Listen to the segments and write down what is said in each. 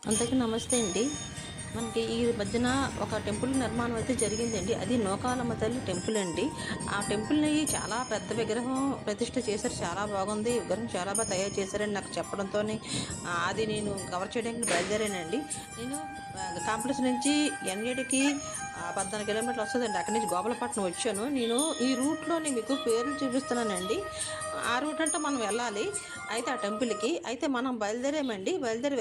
అందరికీ నమస్తే అండి. మనకి ఈ మధ్యన ఒక టెంపుల్ నిర్మాణం అయితే జరిగిందండి. అది నూకాలమ్మ తల్లి టెంపుల్ అండి. ఆ టెంపుల్‌ని చాలా పెద్ద విగ్రహం ప్రతిష్ఠ చేశారు. చాలా బాగుంది. విగ్రహం చాలా బాగా తయారు చేశారని నాకు చెప్పడంతోని అది నేను కవర్ చేయడానికి బయలుదేరానండి. నేను కాంప్లెక్స్ నుంచి ఎన్ఏడికి 14 కిలోమీటర్లు వస్తదండి. అక్కడి నుంచి గోపాలపట్నం వచ్చాను. నేను ఈ రూట్‌లోని మీకు పేర్లు చూపిస్తున్నానండి. ఆ రూట్ అంటే మనం వెళ్ళాలి. అయితే ఆ టెంపుల్‌కి. అయితే మనం బయలుదేరామండి. బయలుదేరి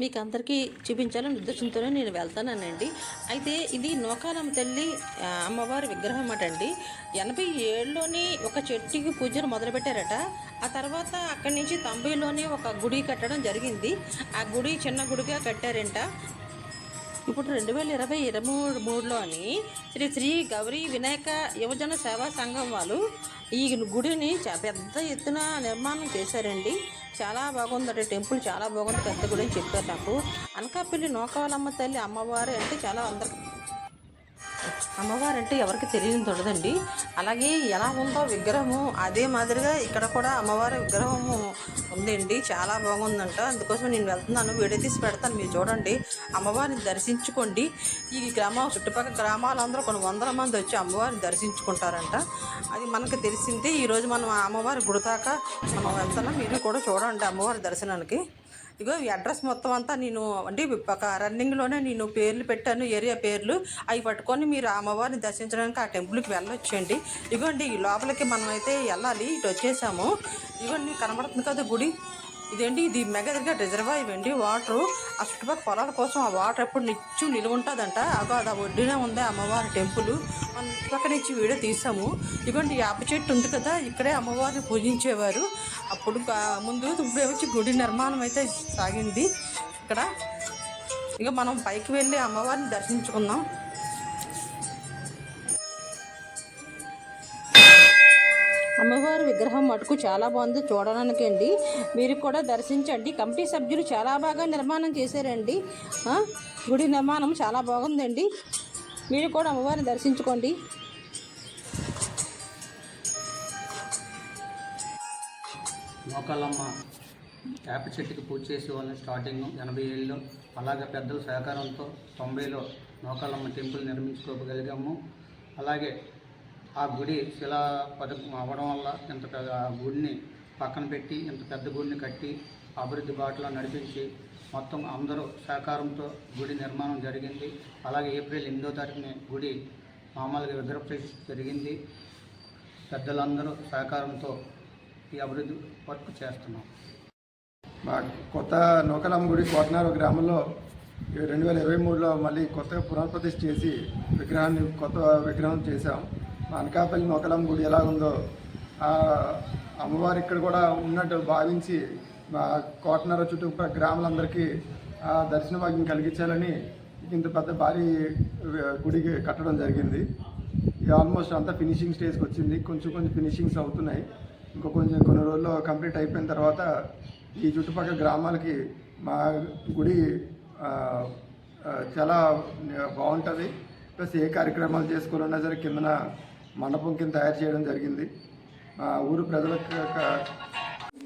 మీకు అందరికీ చూపించాలని ఉద్దేశంతోనే నేను వెళ్తానండి. అయితే ఇది నూకాలమ్మ తల్లి అమ్మవారి విగ్రహం అండి. 87లోని ఒక చెట్టుకి పూజను మొదలుపెట్టారట. ఆ తర్వాత అక్కడి నుంచి 90లోని ఒక గుడి కట్టడం జరిగింది. ఆ గుడి చిన్న గుడిగా కట్టారంట. ఇప్పుడు 2023లోని శ్రీ శ్రీ గౌరీ వినాయక యువజన సేవా సంఘం వాళ్ళు ఈ గుడిని పెద్ద ఎత్తున నిర్మాణం చేశారండి. చాలా బాగుందట టెంపుల్, చాలా బాగుంది, పెద్ద గుడి అని చెప్పారు నాకు. అనకాపల్లి నూకాలమ్మ తల్లి అమ్మవారు అంటే చాలా అమ్మవారంటే ఎవరికి తెలియని ఉండదండి. అలాగే ఎలా ఉందో విగ్రహము అదే మాదిరిగా ఇక్కడ కూడా అమ్మవారి విగ్రహము ఉందండి. చాలా బాగుందంట. అందుకోసం నేను వెళ్తున్నాను, వీడియో తీసి పెడతాను, మీరు చూడండి, అమ్మవారిని దర్శించుకోండి. ఈ చుట్టుపక్కల గ్రామాలందరూ కొన్ని వందల మంది వచ్చి అమ్మవారిని దర్శించుకుంటారంట. అది మనకు తెలిసింది. ఈరోజు మనం అమ్మవారి గుడి దాకా మనం వెళ్తున్నాం. మీరు కూడా చూడండి అమ్మవారి దర్శనానికి. ఇగో ఈ అడ్రస్ మొత్తం అంతా నేను అంటే ఒక రన్నింగ్లోనే నేను పేర్లు పెట్టాను, ఏరియా పేర్లు. అవి పట్టుకొని మీరు అమ్మవారిని దర్శించడానికి ఆ టెంపుల్కి వెళ్ళొచ్చండి. ఇగోండి ఈ లోపలికి మనం అయితే వెళ్ళాలి. ఇటు వచ్చేసాము. ఇగోండి కనబడుతుంది కదా గుడి. ఇదేంటి, ఇది మెగదిగా రిజర్వాయర్ అండి. వాటరు ఆ చుట్టుపక్కల పొలాల కోసం ఆ వాటర్ ఎప్పుడు నిలువ ఉంటుందంట. అగో అది ఒడ్డునే ఉంది అమ్మవారి టెంపుల్. మనం పక్క నుంచి వీడియో తీసాము. ఇదిగోండి యాప చెట్టు ఉంది కదా, ఇక్కడే అమ్మవారిని పూజించేవారు అప్పుడు ముందు. ఇప్పుడు వచ్చి గుడి నిర్మాణం అయితే సాగింది ఇక్కడ. ఇక మనం పైకి వెళ్ళి అమ్మవారిని దర్శించుకుందాం. అమ్మవారి విగ్రహం మటుకు చాలా బాగుంది చూడడానికి అండి. మీరు కూడా దర్శించండి. కమిటీ సభ్యులు చాలా బాగా నిర్మాణం చేశారండి. గుడి నిర్మాణం చాలా బాగుందండి. మీరు కూడా అమ్మవారిని దర్శించుకోండి. నూకాలమ్మ వేప చెట్టుకి పూజ చేసే వాళ్ళని స్టార్టింగ్ 87లో, అలాగే పెద్దల సహకారంతో 90లో నూకాలమ్మ టెంపుల్ నిర్మించుకోగలిగాము. అలాగే ఆ గుడి శిలా పథకం అవ్వడం వల్ల ఇంత పెద్ద గుడిని పక్కన పెట్టి ఇంత పెద్ద గుడిని కట్టి అభివృద్ధి బాటలో నడిపించి మొత్తం అందరూ సహకారంతో గుడి నిర్మాణం జరిగింది. అలాగే ఏప్రిల్ 8వ తారీఖున గుడి మామూలుగా విగ్రహ ప్రతిష్ఠ జరిగింది. పెద్దలందరూ సహకారంతో ఈ అభివృద్ధి వర్క్ చేస్తున్నాం. మా కొత్త నూకాలమ్మ గుడి కోటనారు గ్రామంలో 2023లో మళ్ళీ కొత్తగా పునఃప్రతిష్ఠ చేసి కొత్త విగ్రహం చేశాం. మా అనకాపల్లి నూకాలమ్మ గుడి ఎలా ఉందో అమ్మవారు ఇక్కడ కూడా ఉన్నట్టు భావించి మా కోటనారు చుట్టుపక్కల గ్రామాలందరికీ దర్శన భాగ్యం కలిగించాలని ఇంత పెద్ద భారీ గుడికి కట్టడం జరిగింది. ఆల్మోస్ట్ అంతా ఫినిషింగ్ స్టేజ్కి వచ్చింది. కొంచెం ఫినిషింగ్స్ అవుతున్నాయి. కొన్ని రోజుల్లో కంప్లీట్ అయిపోయిన తర్వాత ఈ చుట్టుపక్కల గ్రామాలకి మా గుడి చాలా బాగుంటుంది. ప్లస్ ఏ కార్యక్రమాలు చేసుకోవాలన్నా సరే కిందన మండపం కింద తయారు చేయడం జరిగింది. మా ఊరు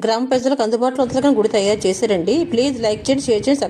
గ్రామ ప్రజలకు అందుబాటులో గుడి తయారు చేశారండి. ప్లీజ్ లైక్ చేయండి, షేర్ చేయండి.